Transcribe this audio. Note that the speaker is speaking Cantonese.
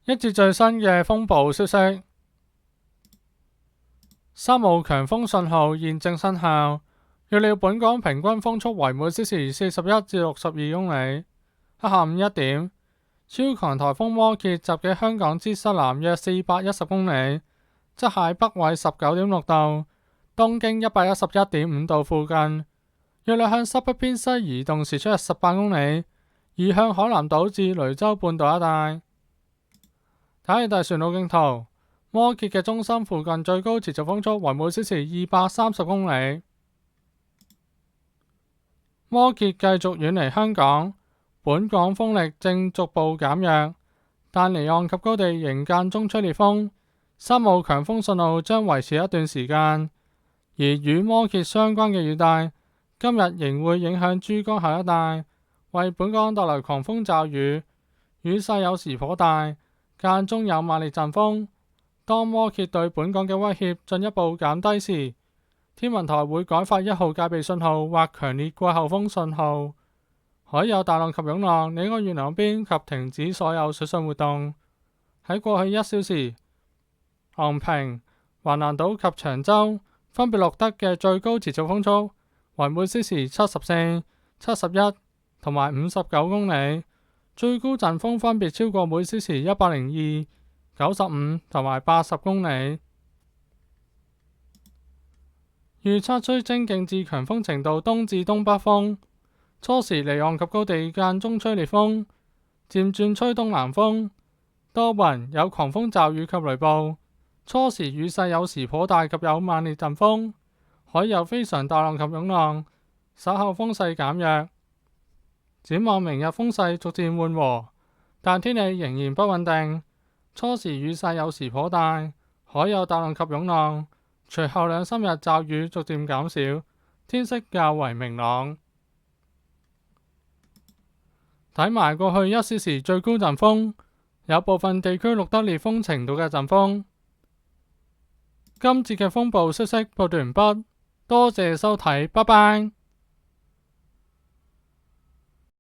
一節最新嘅風暴消息，3號強風信號現正生效，預料本港平均風速為每小時41至62公里。喺下午1點，超強颱風摩羯集結香港之西南約410公里，即係北緯19.6度、東經111.5度附近，預料向西北偏西移動，時速約18公里，移向海南島至雷州半島一帶。睇大船路徑圖，摩羯嘅中心附近最高持續風速為每小時230公里。摩羯繼續遠離香港，本港風力正逐步減弱，但離岸及高地仍間中吹烈風，3號強風信號將維持一段時間。而與摩羯相關嘅雨帶今日仍會影響珠江口一帶，為本港帶來狂風驟雨，雨勢有時頗大，間中有猛烈陣風。當摩羯對本港嘅威脅進一步減低時，天文台會改發1號戒備信號或強烈季候風信號。海有大浪及湧浪，你應該遠離岸邊及停止所有水上活動。喺過去1小時，昂坪、橫瀾島及長洲分別錄得嘅最高持續風速為每小時74、71同埋59公里，最高陣風分別超過每小時102、95同埋80公里。預測吹清勁至強風程度東至東北風，初時離岸及高地間中吹烈風，漸轉吹東南風，多雲有狂風驟雨及雷暴，初時雨勢有時頗大及有猛烈陣風，海有非常大浪及湧浪，稍後風勢減弱。展望明日風勢逐漸緩和，但天氣仍然不穩定，初時雨勢有時頗大，海有大浪及湧浪。隨後2、3日驟雨逐漸減少，天色較為明朗。睇埋過去1小時最高陣風，有部分地區錄得烈風程度嘅陣風。今節嘅風暴消息報道完畢，多謝收睇，拜拜。